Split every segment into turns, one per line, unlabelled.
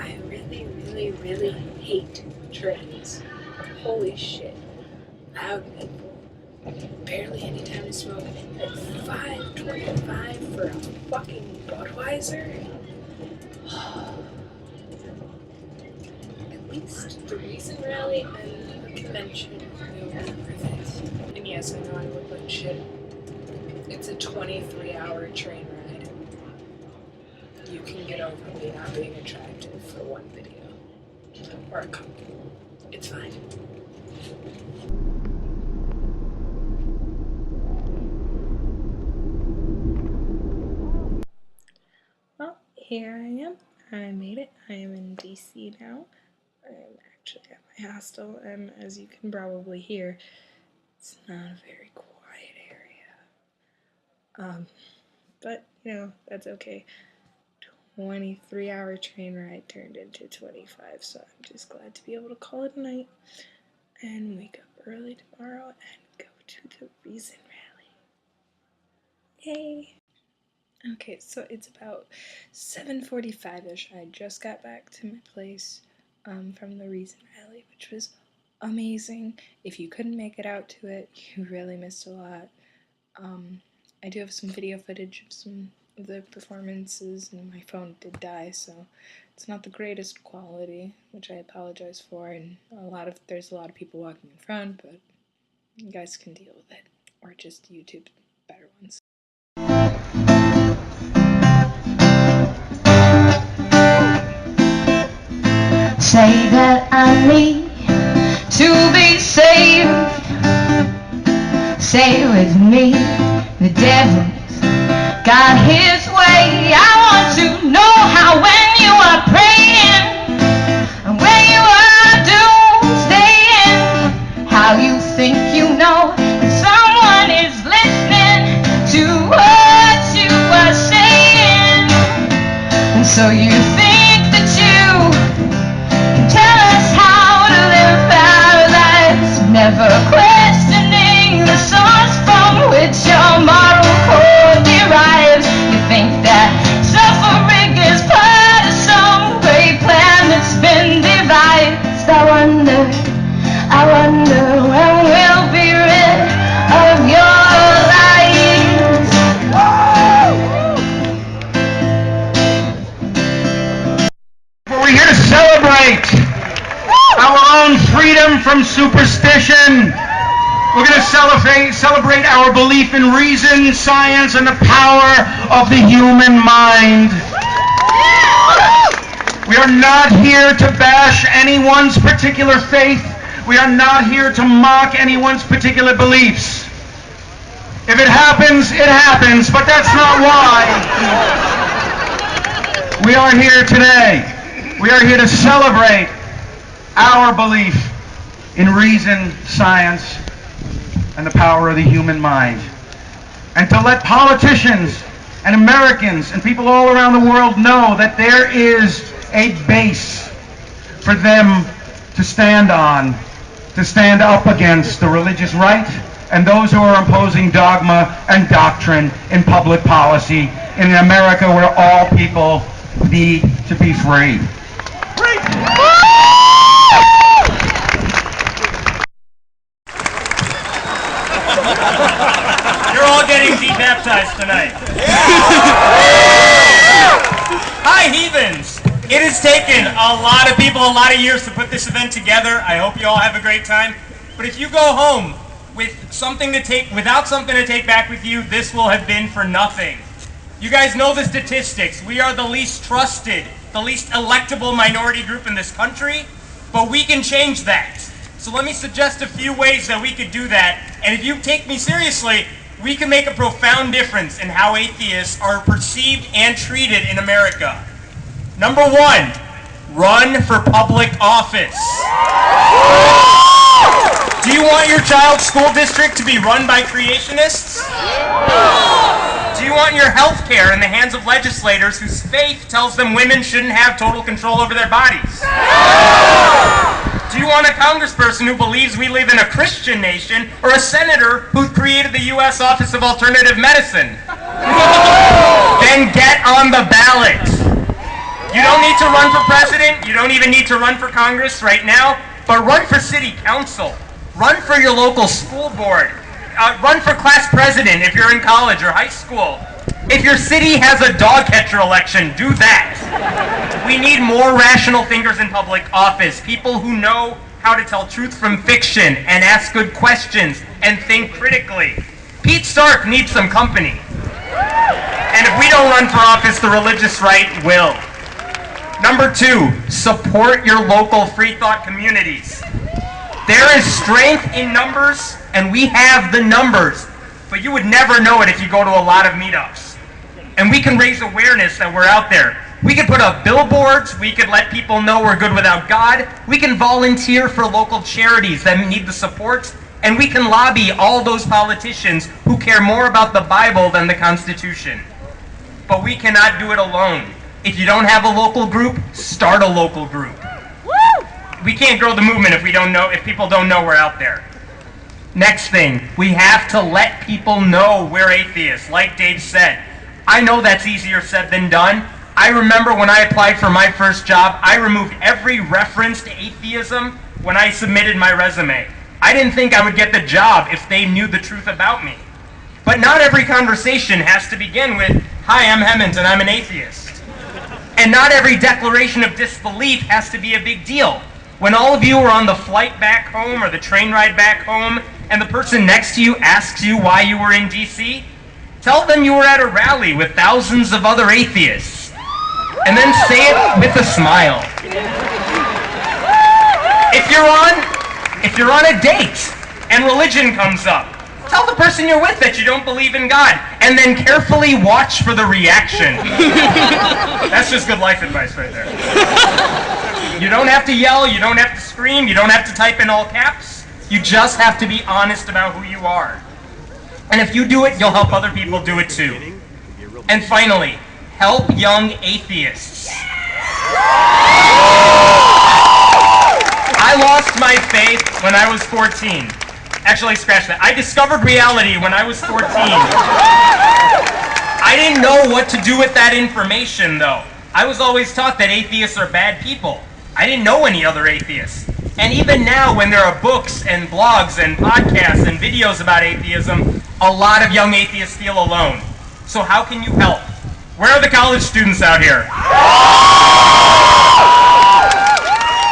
I really, really, really hate trains. Holy shit. Loud people. Barely any time to smoke. At 5:25 for a fucking Budweiser? At least the recent rally and the convention will be worth it. And yes, I know I look like shit. It's a 23-hour train ride. You can get over me not being attractive for one video. Or a couple. It's fine. Well, here I am. I made it. I am in DC now. I'm actually at my hostel, and as you can probably hear, it's not a very quiet area. But, you know, that's okay. 23-hour train ride turned into 25, so I'm just glad to be able to call it a night and wake up early tomorrow and go to the Reason Rally. Yay! Okay, so it's about 7:45-ish. I just got back to my place from the Reason Rally, which was amazing. If you couldn't make it out to it, you really missed a lot. I do have some video footage of some of the performances, and my phone did die, so it's not the greatest quality, which I apologize for, and there's a lot of people walking in front, but you guys can deal with it, or just YouTube better ones.
Say that I need to be saved. Say with me, the devil's got his way. I want to know how when you are praying and when you are doomsdaying, how you think you know that someone is listening to what you are saying. And so you think that you can tell us how to live our lives, never questioning the source from which your moral code derives. You think that suffering is part of some great plan that's been devised. I wonder when we'll be rid of your lies.
We're here to celebrate our own freedom from superstition. We're going to celebrate our belief in reason, science, and the power of the human mind. We are not here to bash anyone's particular faith. We are not here to mock anyone's particular beliefs. If it happens, it happens, but that's not why we are here today. We are here to celebrate our belief in reason, science, and the power of the human mind. And to let politicians and Americans and people all around the world know that there is a base for them to stand on, to stand up against the religious right and those who are imposing dogma and doctrine in public policy in an America where all people need to be free.
You're all getting debaptized tonight. Hi, heathens! It has taken a lot of people a lot of years to put this event together. I hope you all have a great time. But if you go home with without something to take back with you, this will have been for nothing. You guys know the statistics. We are the least trusted, the least electable minority group in this country, but we can change that. So let me suggest a few ways that we could do that. And if you take me seriously, we can make a profound difference in how atheists are perceived and treated in America. Number one, run for public office. Do you want your child's school district to be run by creationists? Do you want your health care in the hands of legislators whose faith tells them women shouldn't have total control over their bodies? Do you want a congressperson who believes we live in a Christian nation, or a senator who created the U.S. Office of Alternative Medicine? Then get on the ballot. You You don't need to run for president. You don't even need to run for Congress right now, but run for city council. Run for your local school board. Run for class president if you're in college or high school. If your city has a dog catcher election, do that. We need more rational thinkers in public office, people who know how to tell truth from fiction and ask good questions and think critically. Pete Stark needs some company. And if we don't run for office, the religious right will. Number 2, support your local free thought communities. There is strength in numbers, and we have the numbers, but you would never know it if you go to a lot of meetups. And we can raise awareness that we're out there. We could put up billboards, we could let people know we're good without God, we can volunteer for local charities that need the support, and we can lobby all those politicians who care more about the Bible than the Constitution. But we cannot do it alone. If you don't have a local group, start a local group. We can't grow the movement if people don't know we're out there. Next thing, we have to let people know we're atheists, like Dave said. I know that's easier said than done. I remember when I applied for my first job, I removed every reference to atheism when I submitted my resume. I didn't think I would get the job if they knew the truth about me. But not every conversation has to begin with, "Hi, I'm Hemant and I'm an atheist." And not every declaration of disbelief has to be a big deal. When all of you are on the flight back home or the train ride back home, and the person next to you asks you why you were in DC, tell them you were at a rally with thousands of other atheists. And then say it with a smile. If you're on a date and religion comes up, tell the person you're with that you don't believe in God, and then carefully watch for the reaction. That's just good life advice right there. You don't have to yell, you don't have to scream, you don't have to type in all caps. You just have to be honest about who you are. And if you do it, you'll help other people do it too. And finally, help young atheists. I lost my faith when I was 14. Actually, scratch that. I discovered reality when I was 14. I didn't know what to do with that information, though. I was always taught that atheists are bad people. I didn't know any other atheists. And even now, when there are books and blogs and podcasts and videos about atheism, a lot of young atheists feel alone. So how can you help? Where are the college students out here?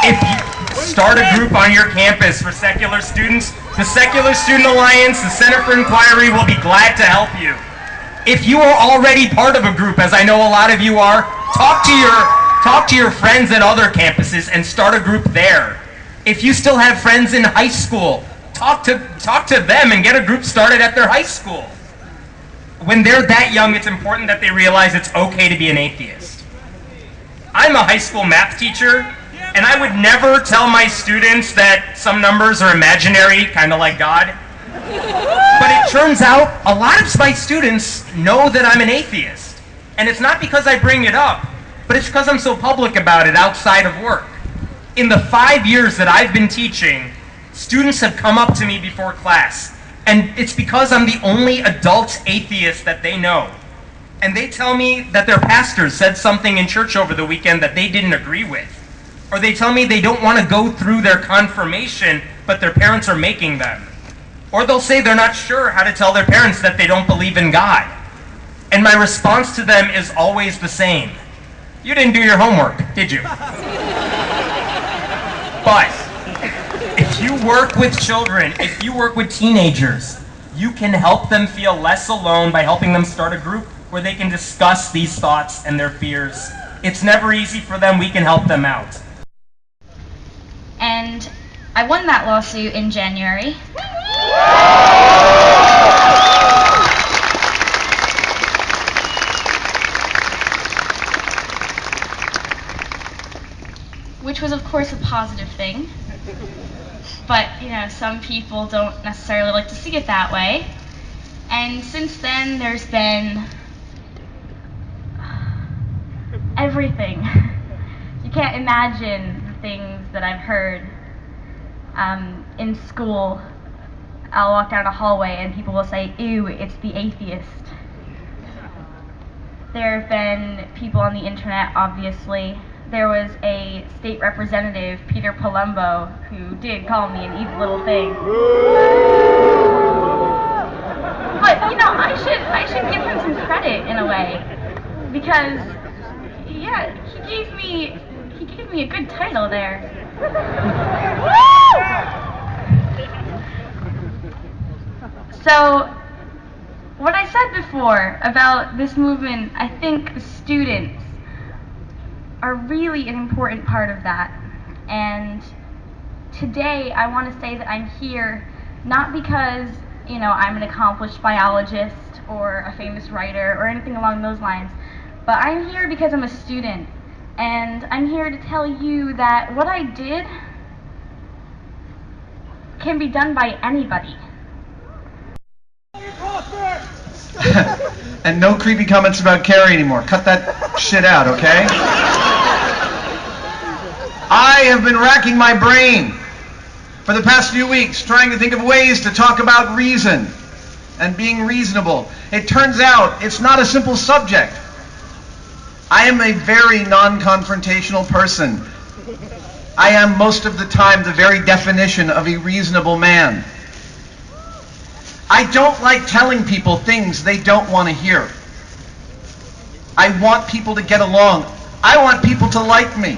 If you start a group on your campus for secular students, the Secular Student Alliance, the Center for Inquiry will be glad to help you. If you are already part of a group, as I know a lot of you are, talk to your friends at other campuses and start a group there. If you still have friends in high school, talk to them and get a group started at their high school. When they're that young, it's important that they realize it's okay to be an atheist. I'm a high school math teacher, and I would never tell my students that some numbers are imaginary, kind of like God. But it turns out a lot of my students know that I'm an atheist. And it's not because I bring it up, but it's because I'm so public about it outside of work. In the 5 years that I've been teaching, students have come up to me before class, and it's because I'm the only adult atheist that they know. And they tell me that their pastor said something in church over the weekend that they didn't agree with. Or they tell me they don't want to go through their confirmation, but their parents are making them. Or they'll say they're not sure how to tell their parents that they don't believe in God. And my response to them is always the same. You didn't do your homework, did you? But if you work with children, if you work with teenagers, you can help them feel less alone by helping them start a group where they can discuss these thoughts and their fears. It's never easy for them. We can help them out.
And I won that lawsuit in January. Which was, of course, a positive thing. But, some people don't necessarily like to see it that way. And since then, there's been everything. You can't imagine the things that I've heard. In school, I'll walk down a hallway and people will say, "Ew, it's the atheist."
There have been people on the internet, obviously. There was a state representative, Peter Palumbo, who did call me an evil little thing. But, you know, I should give him some credit in a way, because, yeah, he gave me a good title there. So, what I said before about this movement, I think the students are really an important part of that. And today I want to say that I'm here not because, you know, I'm an accomplished biologist or a famous writer or anything along those lines, but I'm here because I'm a student. And I'm here to tell you that what I did can be done by anybody.
And no creepy comments about Carrie anymore. Cut that shit out, okay? I have been racking my brain for the past few weeks trying to think of ways to talk about reason and being reasonable. It turns out it's not a simple subject. I am a very non-confrontational person. I am most of the time the very definition of a reasonable man. I don't like telling people things they don't want to hear. I want people to get along. I want people to like me.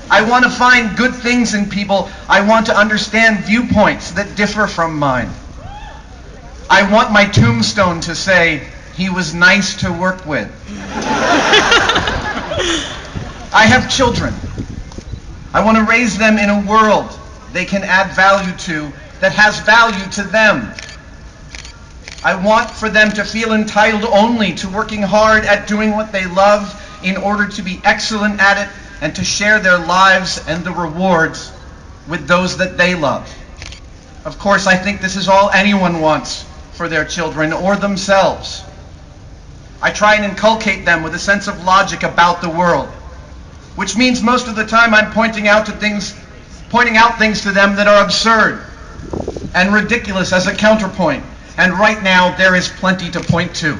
I want to find good things in people. I want to understand viewpoints that differ from mine. I want my tombstone to say, he was nice to work with. I have children. I want to raise them in a world they can add value to, that has value to them. I want for them to feel entitled only to working hard at doing what they love in order to be excellent at it and to share their lives and the rewards with those that they love. Of course, I think this is all anyone wants for their children or themselves. I try and inculcate them with a sense of logic about the world, which means most of the time I'm pointing out things to them that are absurd and ridiculous as a counterpoint. And right now, there is plenty to point to.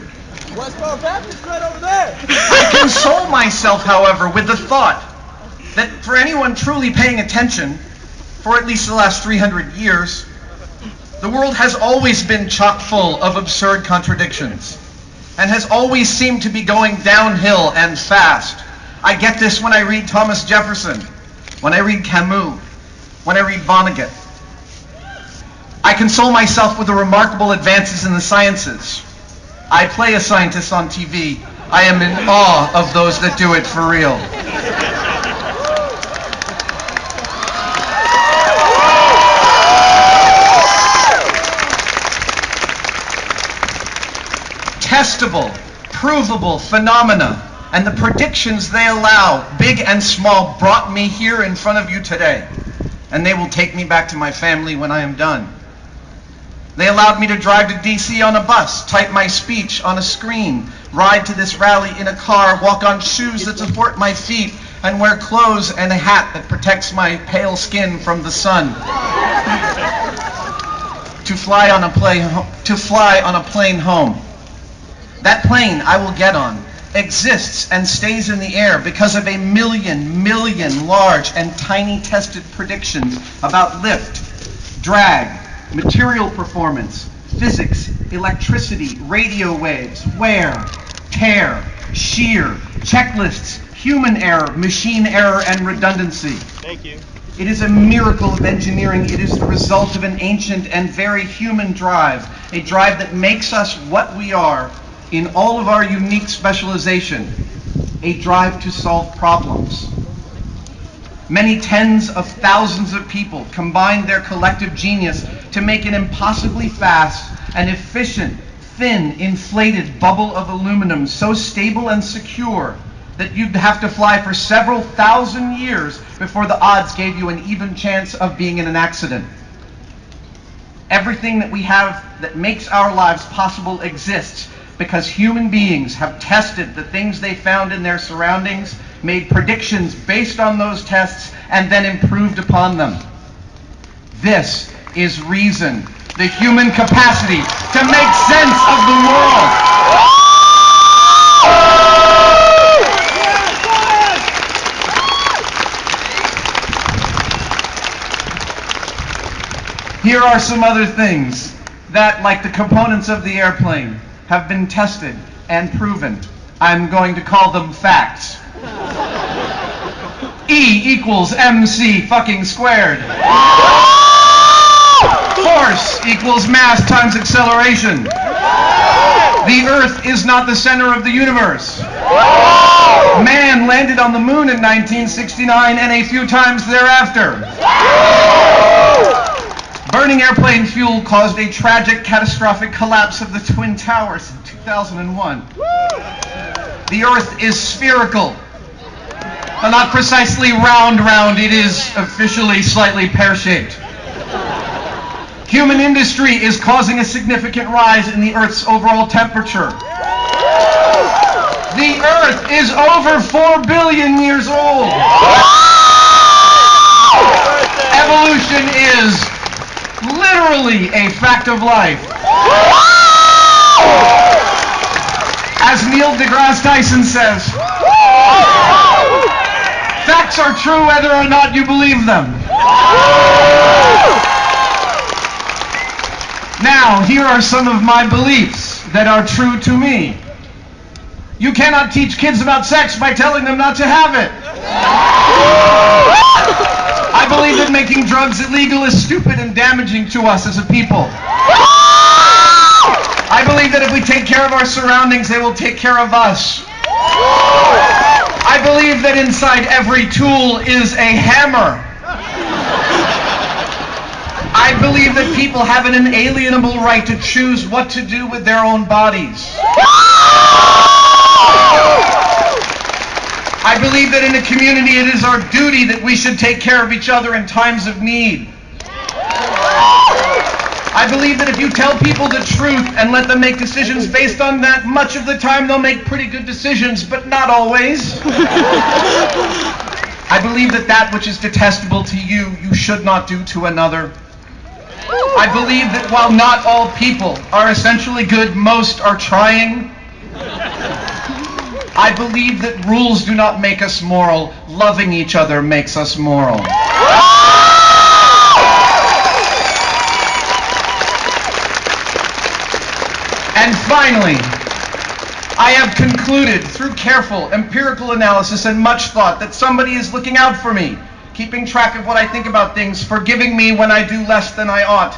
Westboro Baptist right over there.
I console myself, however, with the thought that for anyone truly paying attention, for at least the last 300 years, the world has always been chock full of absurd contradictions and has always seemed to be going downhill and fast. I get this when I read Thomas Jefferson, when I read Camus, when I read Vonnegut. I console myself with the remarkable advances in the sciences. I play a scientist on TV. I am in awe of those that do it for real. Testable, provable phenomena and the predictions they allow, big and small, brought me here in front of you today. And they will take me back to my family when I am done. They allowed me to drive to DC on a bus, type my speech on a screen, ride to this rally in a car, walk on shoes that support my feet, and wear clothes and a hat that protects my pale skin from the sun. To fly on a plane home. That plane I will get on exists and stays in the air because of a million large and tiny tested predictions about lift, drag, material performance, physics, electricity, radio waves, wear, tear, shear, checklists, human error, machine error, and redundancy.
Thank you.
It is a miracle of engineering. It is the result of an ancient and very human drive, a drive that makes us what we are in all of our unique specialization, a drive to solve problems. Many tens of thousands of people combined their collective genius to make an impossibly fast and efficient, thin, inflated bubble of aluminum so stable and secure that you'd have to fly for several thousand years before the odds gave you an even chance of being in an accident. Everything that we have that makes our lives possible exists because human beings have tested the things they found in their surroundings, made predictions based on those tests, and then improved upon them. This is reason, the human capacity to make sense of the world. are some other things that, like the components of the airplane, have been tested and proven. I'm going to call them facts. E equals MC fucking squared. Force equals mass times acceleration. The Earth is not the center of the universe. Man landed on the moon in 1969 and a few times thereafter. Burning airplane fuel caused a tragic, catastrophic collapse of the Twin Towers in 2001. The Earth is spherical. But not precisely round, it is officially slightly pear-shaped. Human industry is causing a significant rise in the Earth's overall temperature. The Earth is over 4 billion years old. Evolution is literally a fact of life. As Neil deGrasse Tyson says, facts are true whether or not you believe them. Now, here are some of my beliefs that are true to me. You cannot teach kids about sex by telling them not to have it. I believe that making drugs illegal is stupid and damaging to us as a people. I believe that if we take care of our surroundings, they will take care of us. I believe that inside every tool is a hammer. I believe that people have an inalienable right to choose what to do with their own bodies. I believe that in a community it is our duty that we should take care of each other in times of need. I believe that if you tell people the truth and let them make decisions based on that, much of the time they'll make pretty good decisions, but not always. I believe that that which is detestable to you, you should not do to another. I believe that while not all people are essentially good, most are trying. I believe that rules do not make us moral. Loving each other makes us moral. And finally, I have concluded through careful empirical analysis and much thought that somebody is looking out for me, keeping track of what I think about things, forgiving me when I do less than I ought,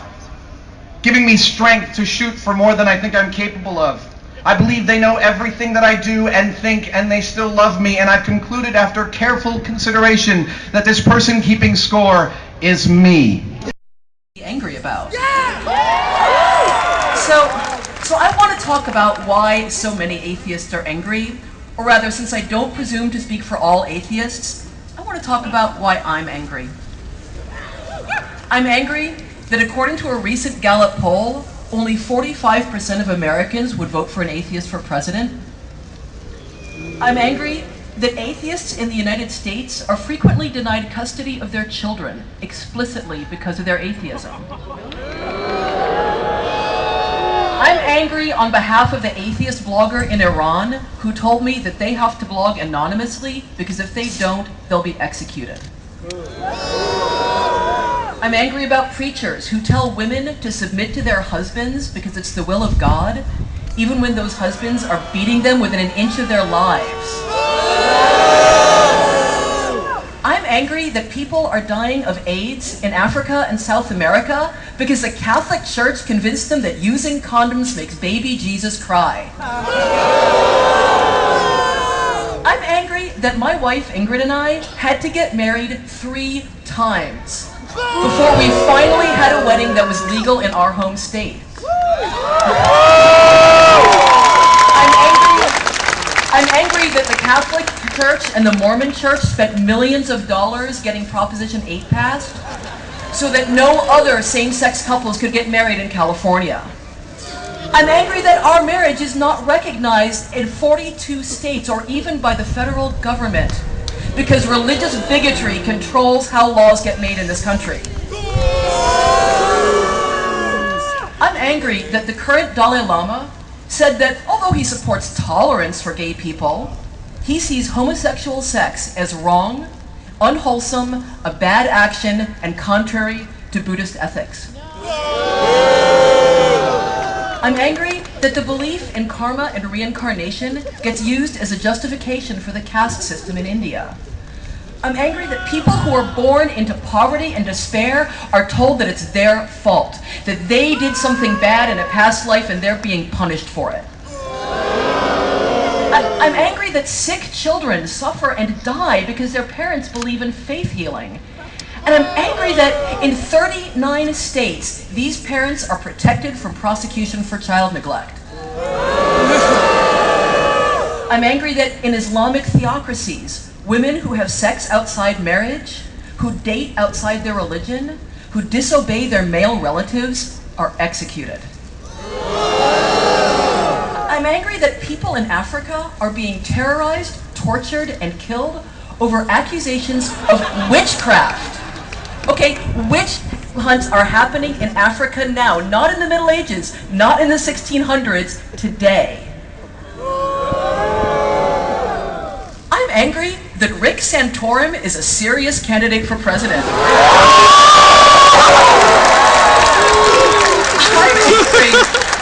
giving me strength to shoot for more than I think I'm capable of. I believe they know everything that I do and think, and they still love me, and I've concluded after careful consideration that this person keeping score is me.
Angry about. So I want to talk about why so many atheists are angry, or rather, since I don't presume to speak for all atheists, I want to talk about why I'm angry. I'm angry that according to a recent Gallup poll, only 45% of Americans would vote for an atheist for president. I'm angry that atheists in the United States are frequently denied custody of their children explicitly because of their atheism. I'm angry on behalf of the atheist blogger in Iran who told me that they have to blog anonymously because if they don't, they'll be executed. I'm angry about preachers who tell women to submit to their husbands because it's the will of God, even when those husbands are beating them within an inch of their lives. I'm angry that people are dying of AIDS in Africa and South America because the Catholic Church convinced them that using condoms makes baby Jesus cry. I'm angry that my wife Ingrid and I had to get married 3 times before we finally had a wedding that was legal in our home state. I'm angry that the Catholic Church and the Mormon Church spent millions of dollars getting Proposition 8 passed so that no other same-sex couples could get married in California. I'm angry that our marriage is not recognized in 42 states or even by the federal government because religious bigotry controls how laws get made in this country. I'm angry that the current Dalai Lama said that although he supports tolerance for gay people, he sees homosexual sex as wrong, unwholesome, a bad action, and contrary to Buddhist ethics. I'm angry that the belief in karma and reincarnation gets used as a justification for the caste system in India. I'm angry that people who are born into poverty and despair are told that it's their fault, that they did something bad in a past life and they're being punished for it. I'm angry that sick children suffer and die because their parents believe in faith healing. And I'm angry that in 39 states, these parents are protected from prosecution for child neglect. I'm angry that in Islamic theocracies, women who have sex outside marriage, who date outside their religion, who disobey their male relatives, are executed. I'm angry that people in Africa are being terrorized, tortured, and killed over accusations of witchcraft. Okay, witch hunts are happening in Africa now, not in the Middle Ages, not in the 1600s, today. I'm angry that Rick Santorum is a serious candidate for president.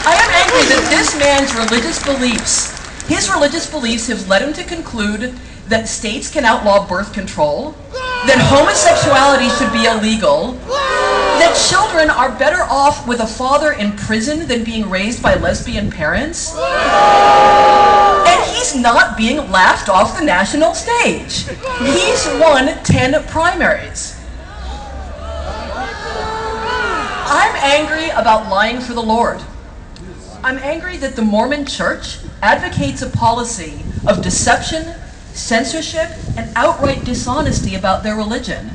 I am angry that this man's his religious beliefs have led him to conclude that states can outlaw birth control, that homosexuality should be illegal, that children are better off with a father in prison than being raised by lesbian parents, and he's not being laughed off the national stage. He's won 10 primaries. I'm angry about lying for the Lord. I'm angry that the Mormon Church advocates a policy of deception, censorship, and outright dishonesty about their religion.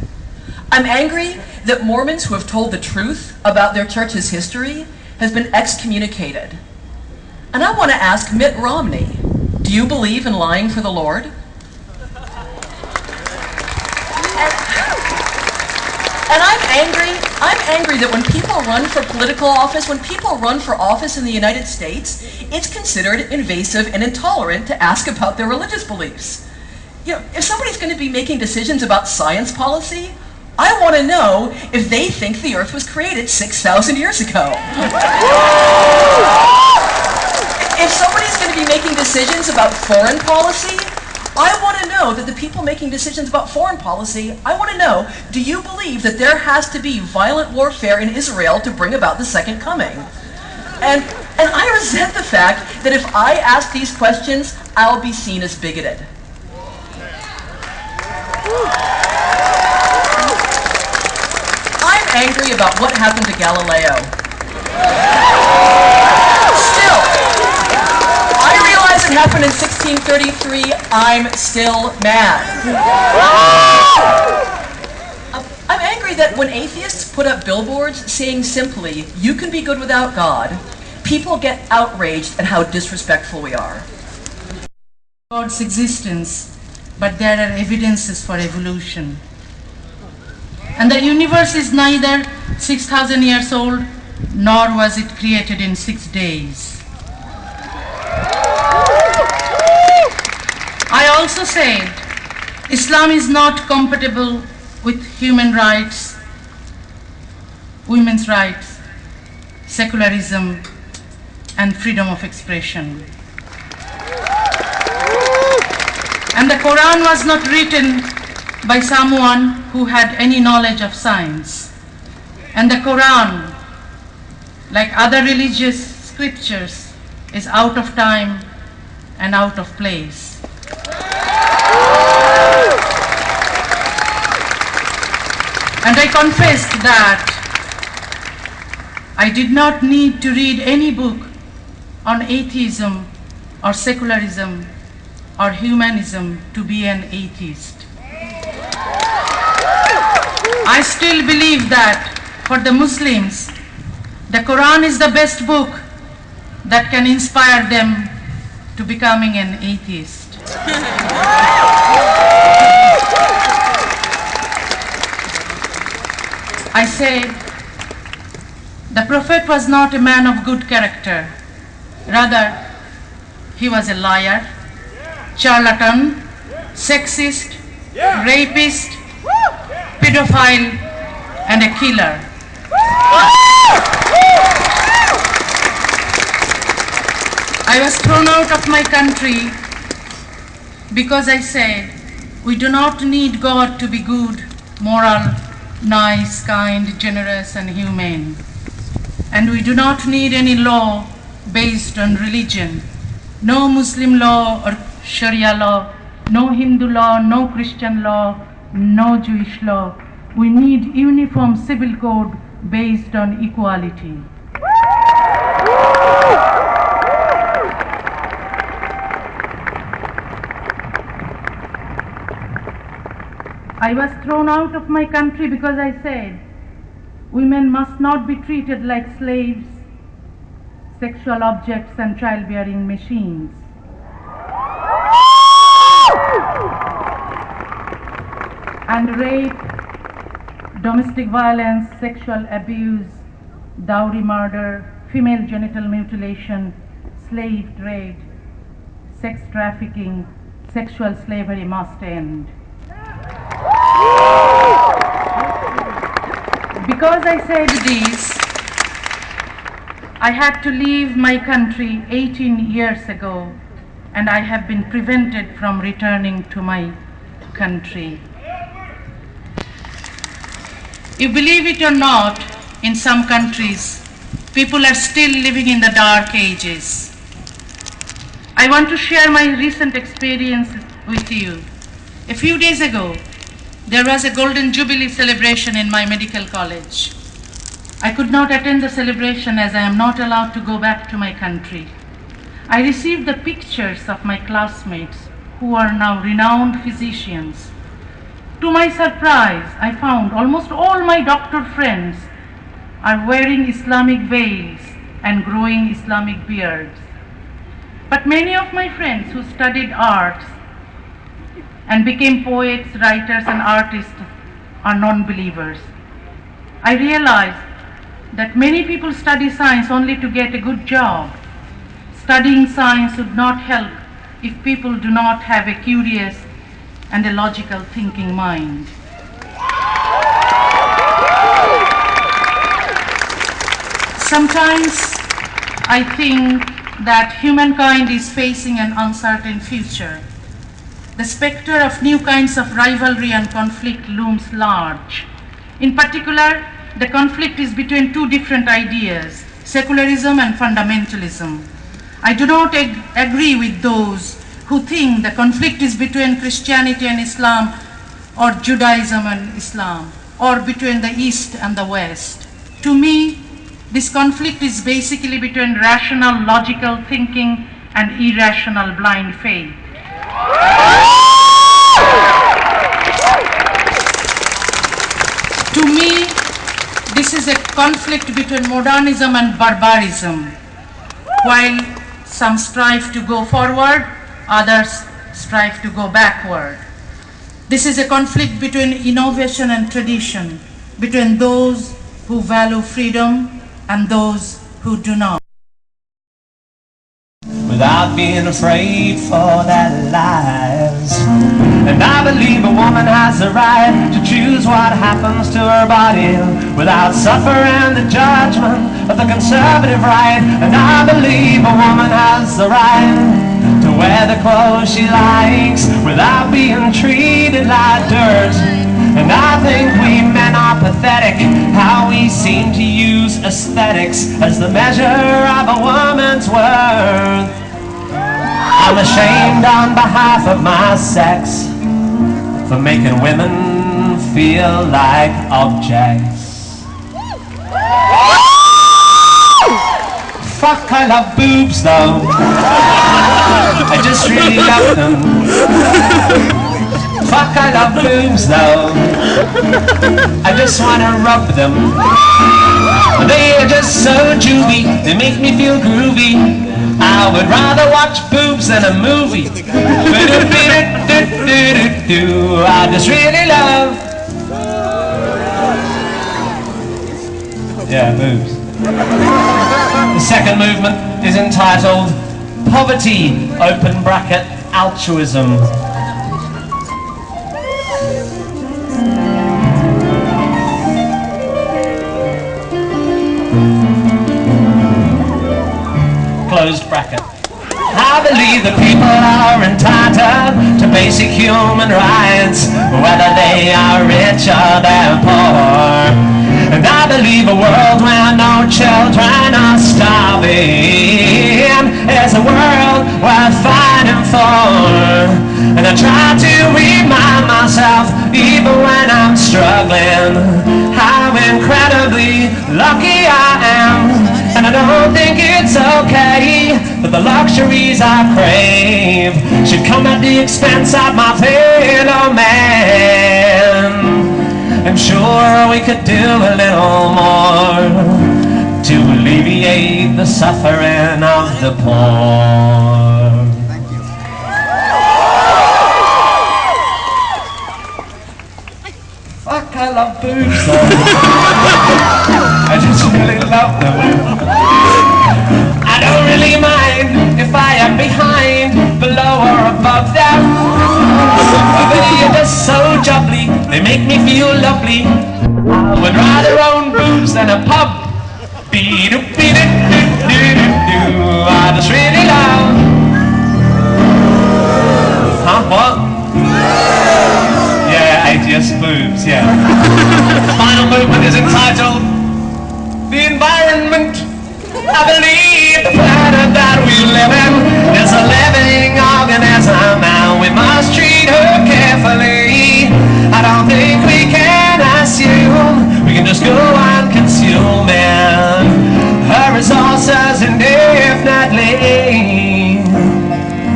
I'm angry that Mormons who have told the truth about their church's history has been excommunicated. And I want to ask Mitt Romney, do you believe in lying for the Lord? And I'm angry that when people run for political office, when people run for office in the United States, it's considered invasive and intolerant to ask about their religious beliefs. You know, if somebody's going to be making decisions about science policy, I want to know if they think the Earth was created 6,000 years ago. If somebody's going to be making decisions about foreign policy, I want to know that the people making decisions about foreign policy, I want to know, do you believe that there has to be violent warfare in Israel to bring about the second coming? And I resent the fact that if I ask these questions, I'll be seen as bigoted. I'm angry about what happened to Galileo. Still, I realize it happened in 1633. I'm still mad. I'm angry that when atheists put up billboards saying simply, "You can be good without God," people get outraged at how disrespectful we are.
God's existence, but there are evidences for evolution. And the universe is neither 6,000 years old, nor was it created in 6 days. I also said, Islam is not compatible with human rights, women's rights, secularism, and freedom of expression. And the Quran was not written by someone who had any knowledge of science. And the Quran, like other religious scriptures, is out of time and out of place. And I confessed that I did not need to read any book on atheism or secularism or humanism to be an atheist. I still believe that for the Muslims, the Quran is the best book that can inspire them to becoming an atheist. I said, the Prophet was not a man of good character. Rather, he was a liar, charlatan, sexist, rapist, pedophile, and a killer. I was thrown out of my country because I said, we do not need God to be good, moral, nice, kind, generous, and humane. And we do not need any law based on religion. No Muslim law or Sharia law, no Hindu law, no Christian law, no Jewish law. We need uniform civil code based on equality. I was thrown out of my country because I said, women must not be treated like slaves, sexual objects, and childbearing machines. And rape, domestic violence, sexual abuse, dowry murder, female genital mutilation, slave trade, sex trafficking, sexual slavery must end. Because I said this, I had to leave my country 18 years ago, and I have been prevented from returning to my country. You believe it or not, in some countries, people are still living in the dark ages. I want to share my recent experience with you. A few days ago, there was a Golden Jubilee celebration in my medical college. I could not attend the celebration as I am not allowed to go back to my country. I received the pictures of my classmates who are now renowned physicians. To my surprise, I found almost all my doctor friends are wearing Islamic veils and growing Islamic beards. But many of my friends who studied arts and became poets, writers, and artists are non-believers. I realized that many people study science only to get a good job. Studying science would not help if people do not have a curious and a logical thinking mind. Sometimes I think that humankind is facing an uncertain future. The specter of new kinds of rivalry and conflict looms large. In particular, the conflict is between two different ideas, secularism and fundamentalism. I do not agree with those who think the conflict is between Christianity and Islam, or Judaism and Islam, or between the East and the West. To me, this conflict is basically between rational, logical thinking and irrational, blind faith. To me, this is a conflict between modernism and barbarism. While some strive to go forward, others strive to go backward. This is a conflict between innovation and tradition, between those who value freedom and those who do not.
Without being afraid for their lives. And I believe a woman has the right to choose what happens to her body without suffering the judgment of the conservative right. And I believe a woman has the right to wear the clothes she likes without being treated like dirt. And I think we men are pathetic, how we seem to use aesthetics as the measure of a woman's worth. I'm ashamed on behalf of my sex for making women feel like objects. Fuck, I love boobs though. I just really love them. Fuck, I love boobs though. I just wanna rub them. They are just so juvie, they make me feel groovy. I would rather watch boobs than a movie. I just really love. Yeah, boobs. The second movement is entitled Poverty, open bracket, altruism. closed bracket. I believe that people are entitled to basic human rights, whether they are rich or they're poor. And I believe a world where no children are starving is a world worth fighting for. And I try to remind myself, even when I'm struggling, how incredibly lucky I am. And I don't think it's okay that the luxuries I crave should come at the expense of my fellow man. I'm sure we could do a little more to alleviate the suffering of the poor.
Thank you.
Fuck, I love boobs though. I just really love them. I don't really mind if I am behind, below or above them. They're just so jubbly, they make me feel lovely. I would rather own boobs than a pub. Be-do-be-do-do-do-do. I just really love. Huh, what? Yeah, atheist boobs, yeah. The final movement is entitled The Environment. I believe the planet that we live in is a living organism, and we must treat her carefully. I don't think we can assume we can just go on consuming her resources indefinitely.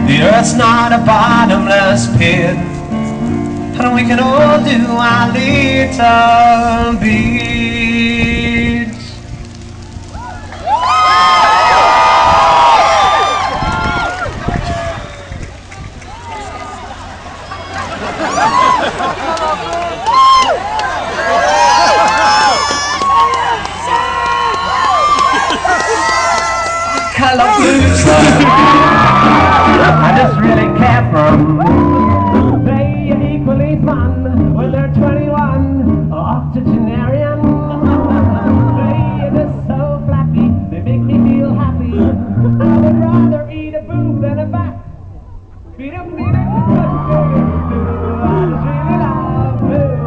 The earth's not a bottomless pit, and we can all do our little bit. I love boobs though. I just really care for them. They are equally fun when they're 21 or octogenarian. They are just so flappy, they make me feel happy. I would rather eat a boob than a bat. Beat up, beat up, I just really love boobs.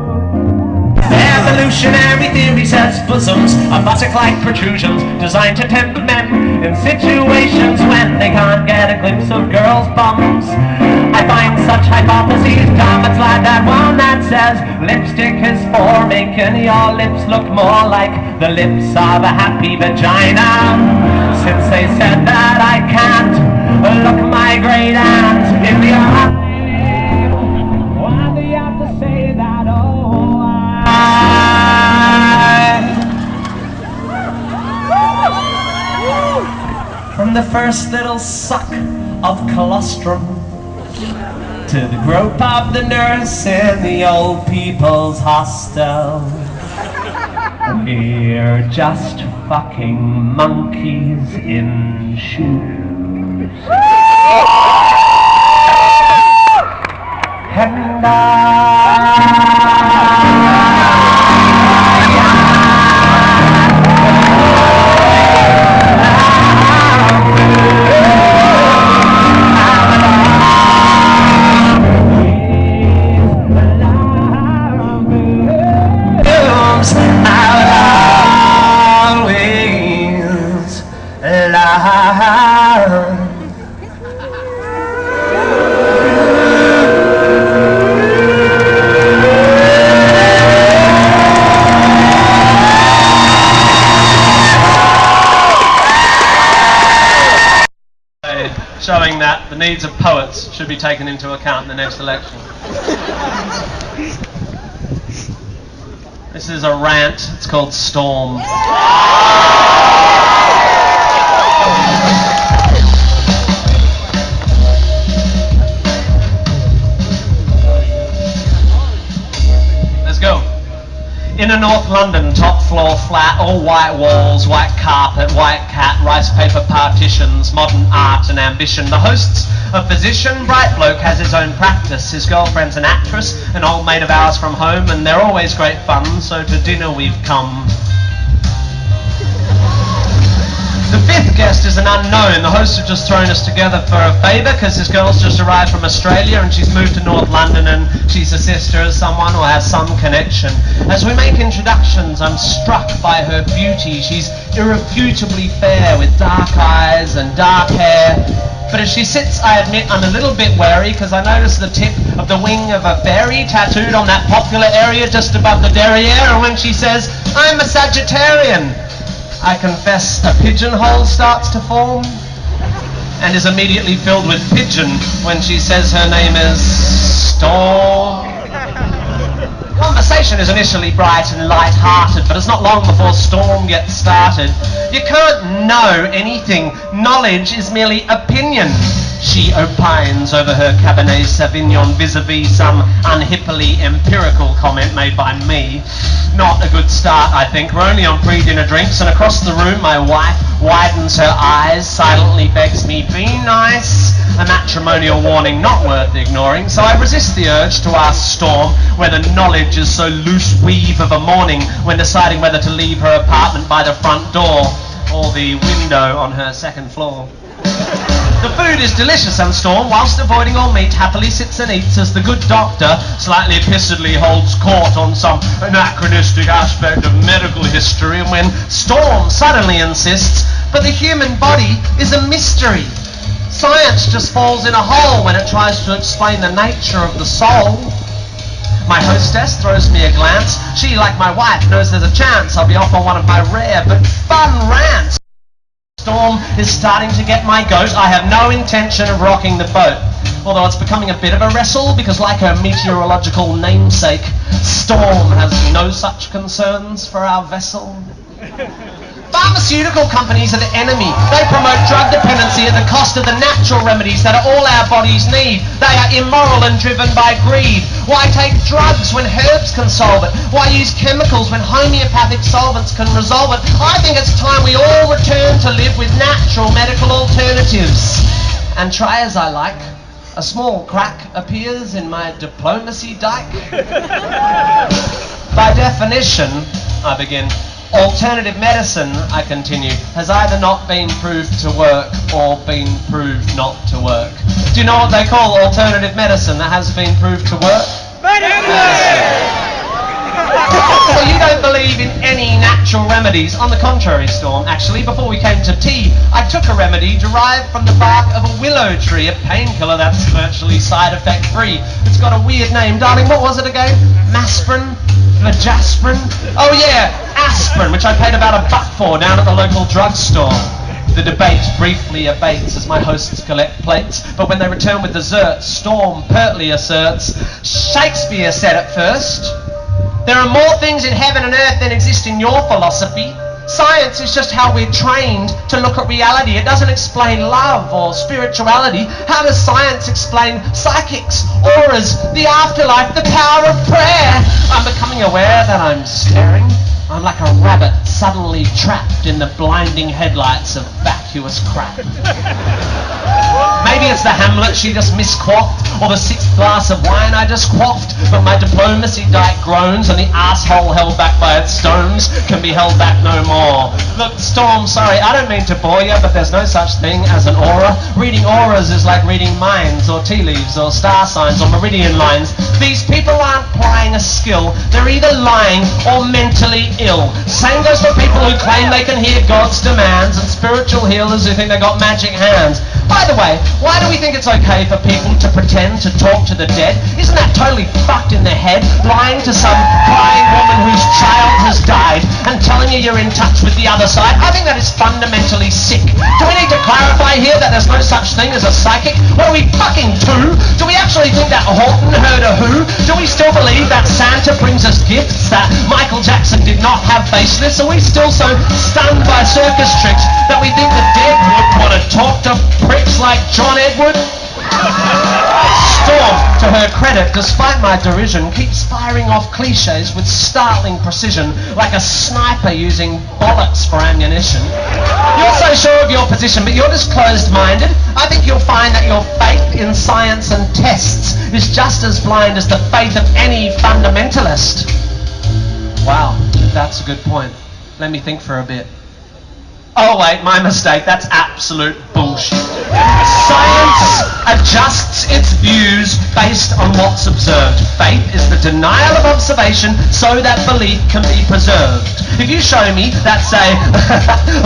Evolutionary theory says bosoms are buttock-like protrusions designed to tempt men in situations when they can't get a glimpse of girls' bums. I find such hypotheses dumb. It's like that one that says lipstick is for making your lips look more like the lips of a happy vagina. Since they said that, I can't look my great aunt in the eye. Why do you have to say that? Oh, from the first little suck of colostrum to the grope of the nurse in the old people's hostel, we're just fucking monkeys in shoes. And showing that the needs of poets should be taken into account in the next election. This is a rant, it's called Storm. Let's go. Inner North London, top floor flat, all white walls, white carpet, white cat, rice paper partitions, modern art and ambition. The host's a physician, bright bloke, has his own practice. His girlfriend's an actress, an old mate of ours from home, and they're always great fun, so to dinner we've come. The fifth guest is an unknown. The hosts have just thrown us together for a favour because this girl's just arrived from Australia and she's moved to North London and she's a sister of someone or has some connection. As we make introductions, I'm struck by her beauty. She's irrefutably fair with dark eyes and dark hair. But as she sits, I admit I'm a little bit wary because I notice the tip of the wing of a fairy tattooed on that popular area just above the derriere, and when she says, I'm a Sagittarian, I confess a pigeonhole starts to form and is immediately filled with pigeon when she says her name is Storm. Conversation is initially bright and light-hearted, but it's not long before Storm gets started. You can't know anything. Knowledge is merely opinion, she opines over her Cabernet Sauvignon vis-a-vis some unhippily empirical comment made by me. Not a good start, I think. We're only on pre-dinner drinks, and across the room my wife widens her eyes, silently begs me, be nice. A matrimonial warning not worth ignoring, so I resist the urge to ask Storm whether knowledge is so loose weave of a morning when deciding whether to leave her apartment by the front door or the window on her second floor. The food is delicious, and Storm, whilst avoiding all meat, happily sits and eats as the good doctor slightly pissedly holds court on some anachronistic aspect of medical history, and when Storm suddenly insists, but the human body is a mystery. Science just falls in a hole when it tries to explain the nature of the soul. My hostess throws me a glance. She, like my wife, knows there's a chance I'll be off on one of my rare but fun rants. Storm is starting to get my goat. I have no intention of rocking the boat, although it's becoming a bit of a wrestle because, like her meteorological namesake, Storm has no such concerns for our vessel. Pharmaceutical companies are the enemy. They promote drug dependency at the cost of the natural remedies that all our bodies need. They are immoral and driven by greed. Why take drugs when herbs can solve it? Why use chemicals when homeopathic solvents can resolve it? I think it's time we all return to live with natural medical alternatives. And try as I like, a small crack appears in my diplomacy dike. By definition, I begin, alternative medicine, I continue, has either not been proved to work or been proved not to work. Do you know what they call alternative medicine that has been proved to work? So you don't believe in any natural remedies? On the contrary, Storm, actually, before we came to tea, I took a remedy derived from the bark of a willow tree, a painkiller that's virtually side effect free. It's got a weird name. Darling, what was it again? Masprin? Vajasprin? Oh yeah, aspirin, which I paid about $1 for down at the local drugstore. The debate briefly abates as my hosts collect plates, but when they return with dessert, Storm pertly asserts, Shakespeare said it first. There are more things in heaven and earth than exist in your philosophy. Science is just how we're trained to look at reality. It doesn't explain love or spirituality. How does science explain psychics, auras, the afterlife, the power of prayer? I'm becoming aware that I'm staring. I'm like a rabbit suddenly trapped in the blinding headlights of vacuous crap. Maybe it's the Hamlet she just misquaffed, or the 6th glass of wine I just quaffed, but my diplomacy dike groans and the asshole held back by its stones can be held back no more. Look, Storm, sorry, I don't mean to bore you, but there's no such thing as an aura. Reading auras is like reading minds, or tea leaves, or star signs, or meridian lines. These people aren't playing a skill. They're either lying or mentally ill. Same goes for people who claim they can hear God's demands and spiritual healers who think they got magic hands. By the way, why do we think it's okay for people to pretend to talk to the dead? Isn't that totally fucked in the head? Lying to some crying woman whose child has died and telling you you're in touch with the other side? I think that is fundamentally sick. Do we need to clarify here that there's no such thing as a psychic? What are we fucking two? Do we actually think that Horton heard a who? Do we still believe that Santa brings us gifts? That Michael Jackson did not have facelifts? Are we still so stunned by circus tricks that we think the dead would want to talk to pricks like John Edward? Storm, to her credit, despite my derision, keeps firing off cliches with startling precision, like a sniper using bollocks for ammunition. You're so sure of your position, but you're just closed-minded. I think you'll find that your faith in science and tests is just as blind as the faith of any fundamentalist. Wow, that's a good point. Let me think for a bit. Oh wait, my mistake, that's absolute bullshit. Science adjusts its views based on what's observed. Faith is the denial of observation so that belief can be preserved. If you show me that, say,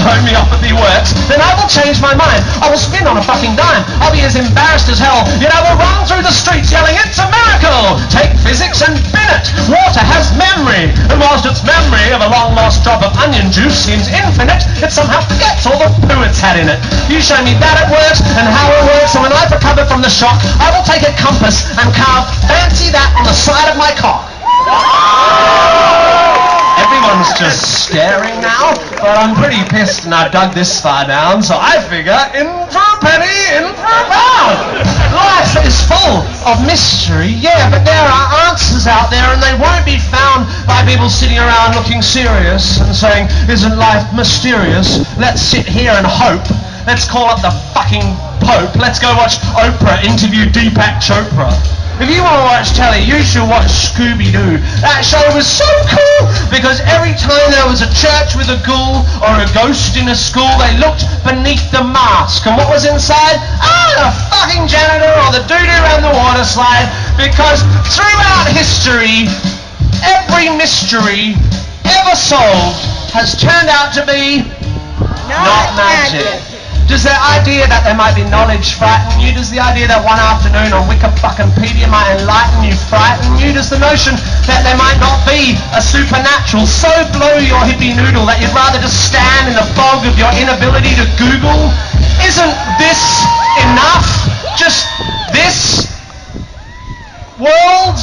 homeopathy works, then I will change my mind. I will spin on a fucking dime. I'll be as embarrassed as hell, yet I will run through the streets yelling, it's a miracle! Take physics and bin it! Water has memory! And whilst its memory of a long-lost drop of onion juice seems infinite, it somehow forgets all the poo it's had in it. You show me that it works and how it works, and when I've recovered from the shock, I will take a compass and carve fancy that on the side of my cock. Everyone's just staring now, but I'm pretty pissed and I've dug this far down, so I figure in for a penny, in for a pound. Life is full of mystery, yeah, but there are answers out there and they won't be found by people sitting around looking serious and saying, isn't life mysterious? Let's sit here and hope. Let's call up the fucking Pope. Let's go watch Oprah interview Deepak Chopra. If you want to watch telly, you should watch Scooby-Doo. That show was so cool because every time there was a church with a ghoul or a ghost in a school, they looked beneath the mask. And what was inside? The fucking janitor or the doo-doo around the water slide. Because throughout history, every mystery ever solved has turned out to be not magic. Does the idea that there might be knowledge frighten you? Does the idea that one afternoon on Wikipedia might enlighten you frighten you? Does the notion that there might not be a supernatural so blow your hippie noodle that you'd rather just stand in the fog of your inability to Google? Isn't this enough? Just this world?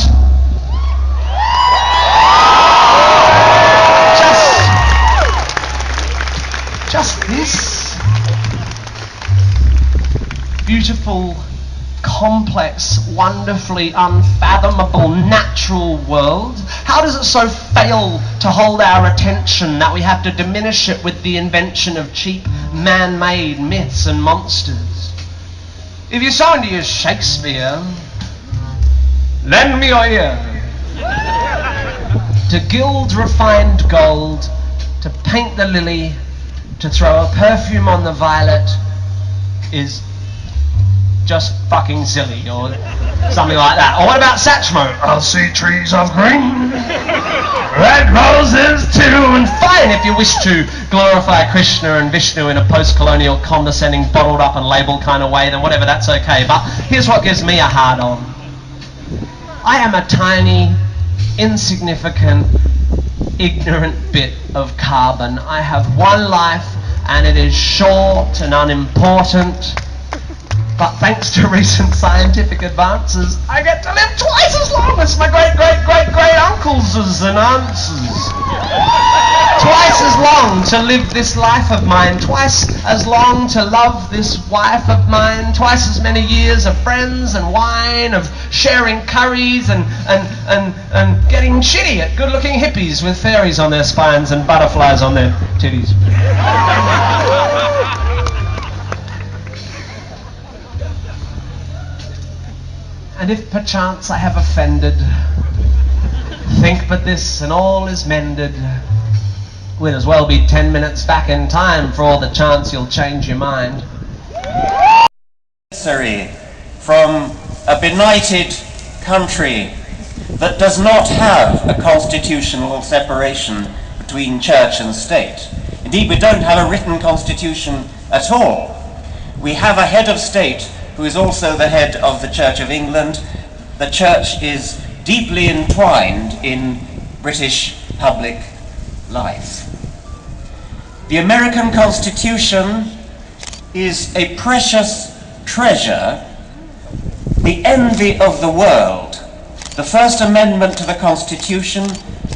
Just this? Beautiful, complex, wonderfully unfathomable natural world? How does it so fail to hold our attention that we have to diminish it with the invention of cheap man-made myths and monsters? If you're so into your Shakespeare, lend me your ear. To gild refined gold, to paint the lily, to throw a perfume on the violet is just fucking silly, or something like that. Or what about Satchmo? I'll see trees of green, red roses too. And fine if you wish to glorify Krishna and Vishnu in a post-colonial, condescending, bottled up and labelled kind of way, then whatever, that's okay. But here's what gives me a hard on. I am a tiny, insignificant, ignorant bit of carbon. I have one life and it is short and unimportant. But thanks to recent scientific advances, I get to live twice as long as my great-great-great-great-uncles and aunts. Twice as long to live this life of mine, twice as long to love this wife of mine, twice as many years of friends and wine, of sharing curries and getting shitty at good-looking hippies with fairies on their spines and butterflies on their titties. And if perchance I have offended, think but this and all is mended. We'd as well be 10 minutes back in time for all the chance you'll change your mind.
From a benighted country that does not have a constitutional separation between church and state. Indeed, we don't have a written constitution at all. We have a head of state who is also the head of the Church of England. The Church is deeply entwined in British public life. The American Constitution is a precious treasure, the envy of the world. The First Amendment to the Constitution,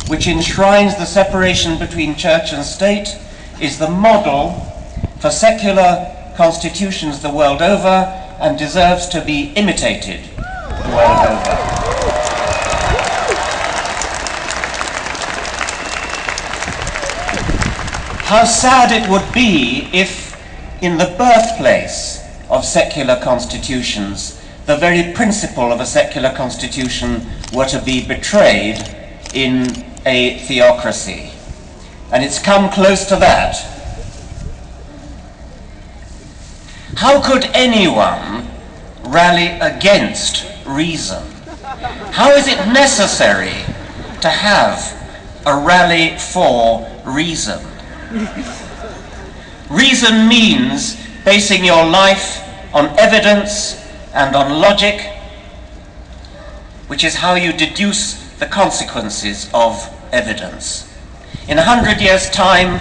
which enshrines the separation between church and state, is the model for secular constitutions the world over, and deserves to be imitated the world over. How sad it would be if, in the birthplace of secular constitutions, the very principle of a secular constitution were to be betrayed in a theocracy. And it's come close to that. How could anyone rally against reason? How is it necessary to have a rally for reason? Reason means basing your life on evidence and on logic, which is how you deduce the consequences of evidence. In 100 years' time,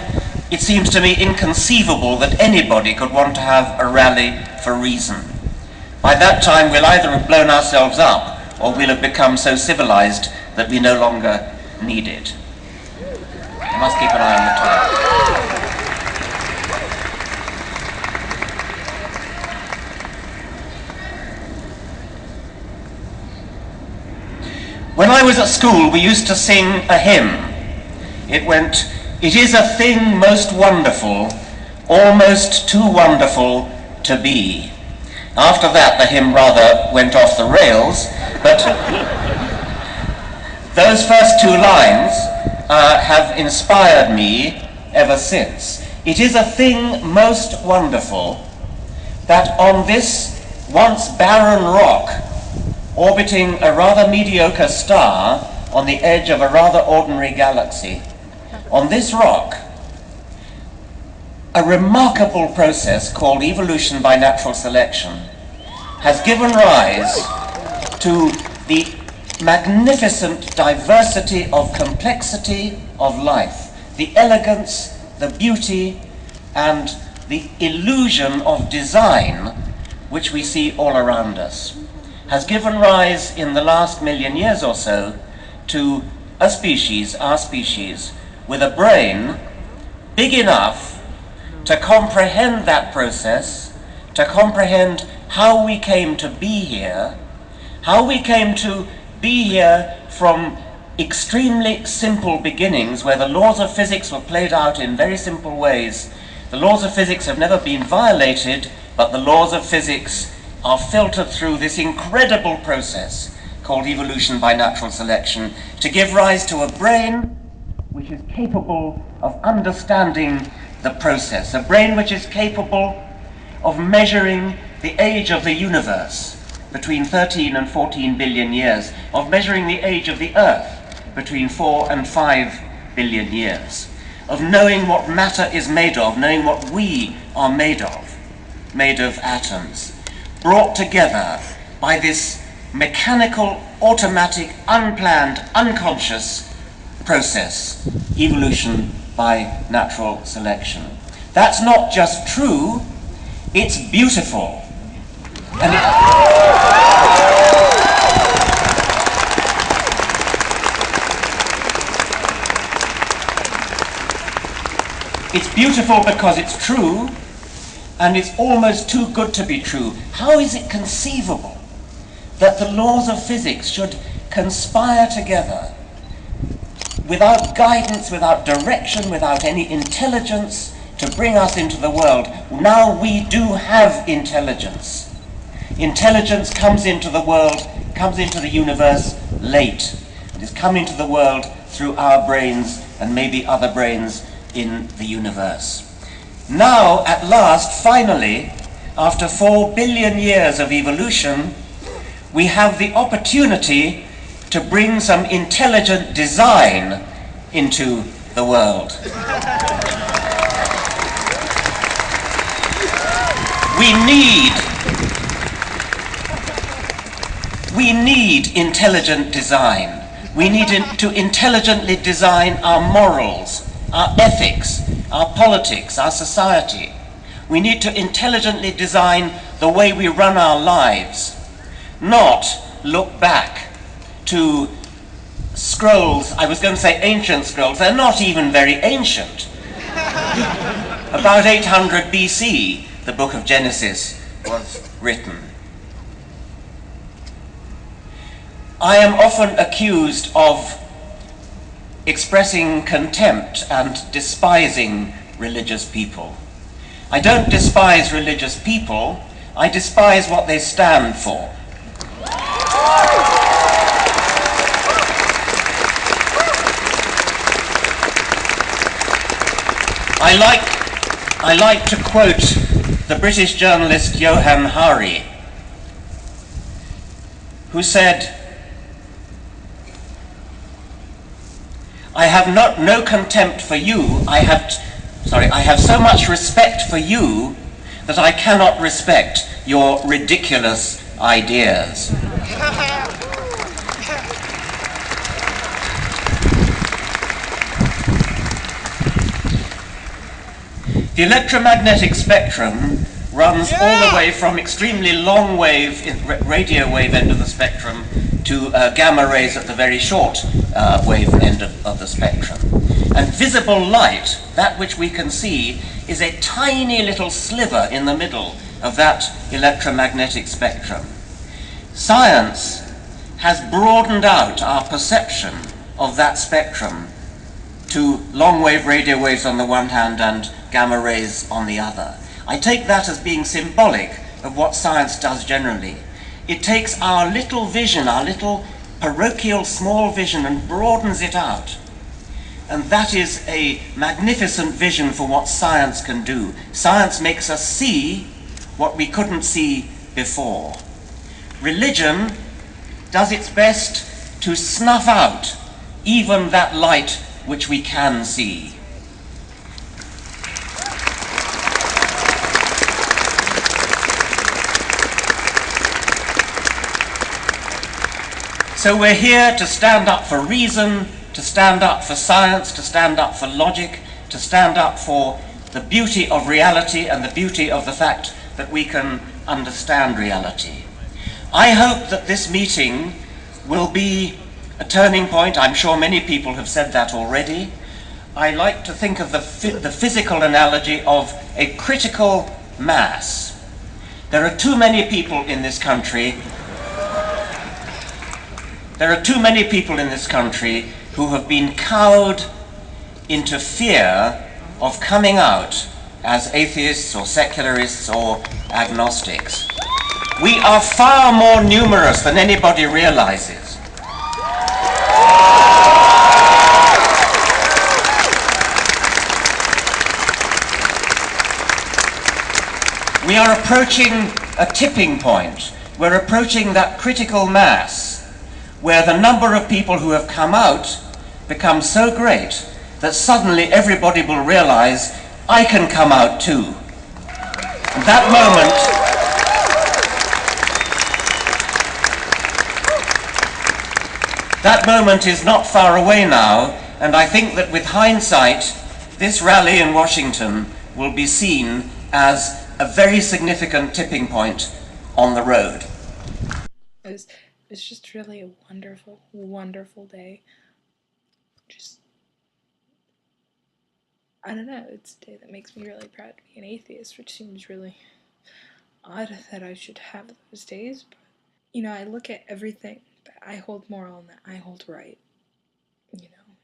it seems to me inconceivable that anybody could want to have a rally for reason. By that time, we'll either have blown ourselves up or we'll have become so civilized that we no longer need it. I must keep an eye on the time. When I was at school, we used to sing a hymn. It went, "It is a thing most wonderful, almost too wonderful to be." After that, the hymn rather went off the rails, but those first two lines have inspired me ever since. It is a thing most wonderful that on this once barren rock, orbiting a rather mediocre star on the edge of a rather ordinary galaxy, on this rock, a remarkable process called evolution by natural selection has given rise to the magnificent diversity of complexity of life, the elegance, the beauty, and the illusion of design which we see all around us, has given rise in the last million years or so to a species, our species, with a brain big enough to comprehend that process, to comprehend how we came to be here, how we came to be here from extremely simple beginnings where the laws of physics were played out in very simple ways. The laws of physics have never been violated, but the laws of physics are filtered through this incredible process called evolution by natural selection to give rise to a brain which is capable of understanding the process, a brain which is capable of measuring the age of the universe between 13 and 14 billion years, of measuring the age of the Earth between 4 and 5 billion years, of knowing what matter is made of, knowing what we are made of atoms, brought together by this mechanical, automatic, unplanned, unconscious process, evolution by natural selection. That's not just true, it's beautiful. And it's beautiful because it's true, and it's almost too good to be true. How is it conceivable that the laws of physics should conspire together without guidance, without direction, without any intelligence to bring us into the world? Now we do have intelligence. Intelligence comes into the world, comes into the universe late. It is coming to the world through our brains and maybe other brains in the universe. Now, at last, finally, after 4 billion years of evolution, we have the opportunity to bring some intelligent design into the world. We need intelligent design. We need to intelligently design our morals, our ethics, our politics, our society. We need to intelligently design the way we run our lives, not look back to scrolls. I was going to say ancient scrolls. They're not even very ancient. About 800 BC, the book of Genesis was written. I am often accused of expressing contempt and despising religious people. I don't despise religious people, I despise what they stand for. I like to quote the British journalist Johann Hari, who said, I have no contempt for you, I have so much respect for you that I cannot respect your ridiculous ideas. The electromagnetic spectrum runs all the way from extremely long wave, radio wave end of the spectrum to gamma rays at the very short wave end of the spectrum. And visible light, that which we can see, is a tiny little sliver in the middle of that electromagnetic spectrum. Science has broadened out our perception of that spectrum to long-wave radio waves on the one hand and gamma rays on the other. I take that as being symbolic of what science does generally. It takes our little vision, our little parochial small vision, and broadens it out. And that is a magnificent vision for what science can do. Science makes us see what we couldn't see before. Religion does its best to snuff out even that light which we can see. So we're here to stand up for reason, to stand up for science, to stand up for logic, to stand up for the beauty of reality and the beauty of the fact that we can understand reality. I hope that this meeting will be a turning point. I'm sure many people have said that already. I like to think of the physical analogy of a critical mass. There are too many people in this country who have been cowed into fear of coming out as atheists or secularists or agnostics. We are far more numerous than anybody realizes. We are approaching a tipping point. We're approaching that critical mass where the number of people who have come out becomes so great that suddenly everybody will realize, I can come out too. And that moment is not far away now, and I think that with hindsight, this rally in Washington will be seen as a very significant tipping point on the road.
It's just really a wonderful, wonderful day. I don't know, it's a day that makes me really proud to be an atheist, which seems really odd that I should have those days, but, you know, I look at everything that I hold moral and that I hold right. You know,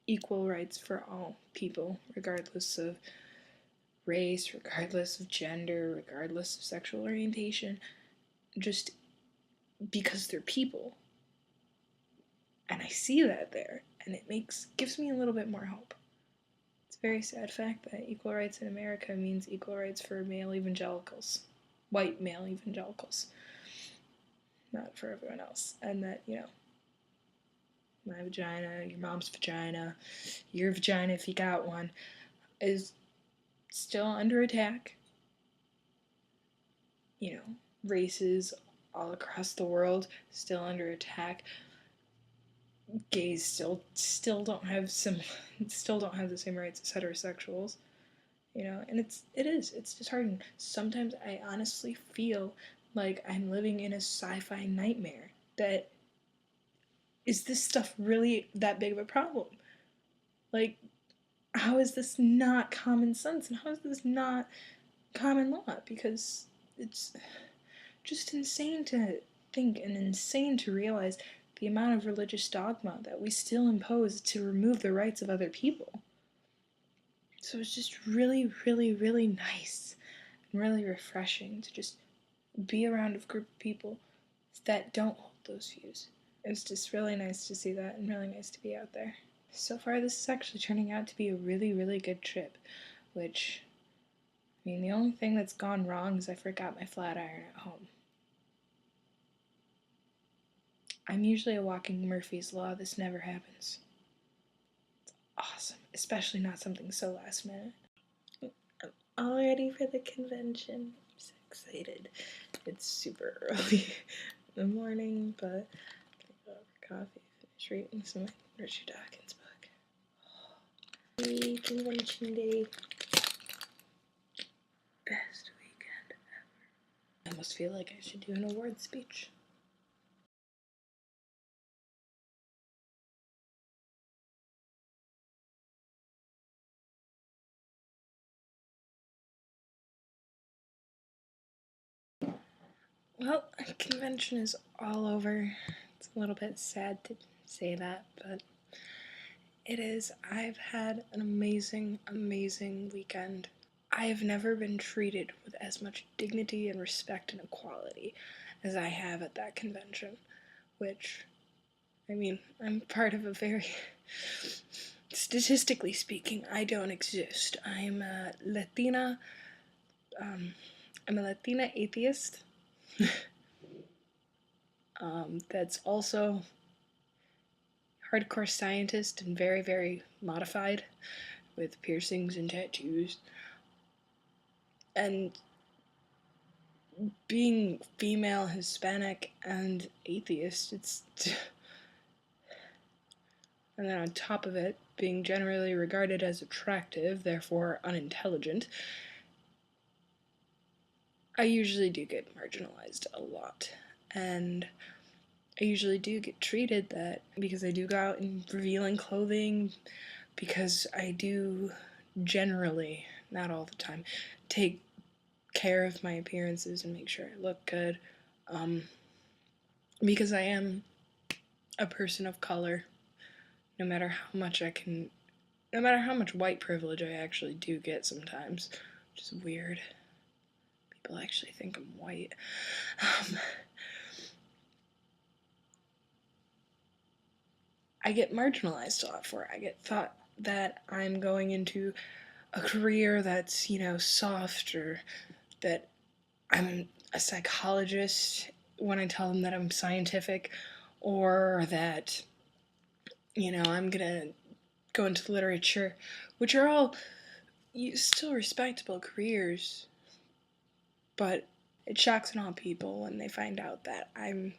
equal rights for all people, regardless of race, regardless of gender, regardless of sexual orientation, just because they're people. And I see that there, and it gives me a little bit more hope. It's a very sad fact that equal rights in America means equal rights for male evangelicals, white male evangelicals, not for everyone else. And that, you know, my vagina, your mom's vagina, your vagina if you got one, is still under attack. You know, races all across the world still under attack. Gays still don't have the same rights as heterosexuals, you know, and it's disheartening. Sometimes I honestly feel like I'm living in a sci-fi nightmare. That is this stuff really that big of a problem? Like, how is this not common sense, and how is this not common law? Because it's just insane to think and insane to realize the amount of religious dogma that we still impose to remove the rights of other people. So it's just really, really, really nice and really refreshing to just be around a group of people that don't hold those views. It's just really nice to see that and really nice to be out there. So far, this is actually turning out to be a really, really good trip, which, I mean, the only thing that's gone wrong is I forgot my flat iron at home. I'm usually a walking Murphy's Law. This never happens. It's awesome, especially not something so last minute. I'm all ready for the convention. I'm so excited. It's super early in the morning, but I go out for coffee, finish reading some Richard Dawkins book. Yay, convention day. Best weekend ever. I almost feel like I should do an award speech. Well, convention is all over. It's a little bit sad to say that, but it is. I've had an amazing, amazing weekend. I have never been treated with as much dignity and respect and equality as I have at that convention, which, I mean, I'm part of a very, statistically speaking, I don't exist. I'm a Latina atheist. That's also hardcore scientist and very, very modified with piercings and tattoos. And being female, Hispanic, and atheist, and then on top of it, being generally regarded as attractive, therefore unintelligent, I usually do get marginalized a lot. And I usually do get treated that because I do go out in revealing clothing, because I do generally, not all the time, take care of my appearances and make sure I look good, because I am a person of color, no matter how much white privilege I actually do get sometimes, which is weird. People actually think I'm white. I get marginalized a lot for it. I get thought that I'm going into a career that's, soft, or that I'm a psychologist when I tell them that I'm scientific, or that, I'm gonna go into literature, which are all still respectable careers, but it shocks all people when they find out that I'm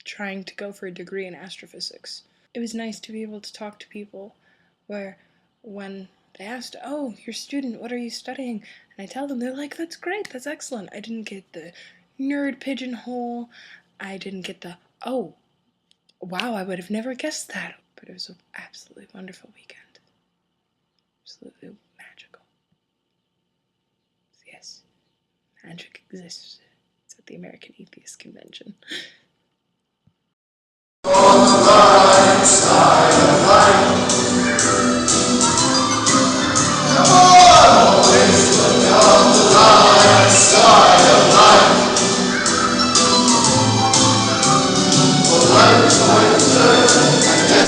trying to go for a degree in astrophysics. It was nice to be able to talk to people where when they asked, "Oh, you're a student, what are you studying?" and I tell them, they're like, "That's great, that's excellent." I didn't get the nerd pigeonhole. I didn't get the, "Oh, wow, I would have never guessed that." But it was an absolutely wonderful weekend. Absolutely magical. Yes, magic exists. It's at the American Atheist Convention.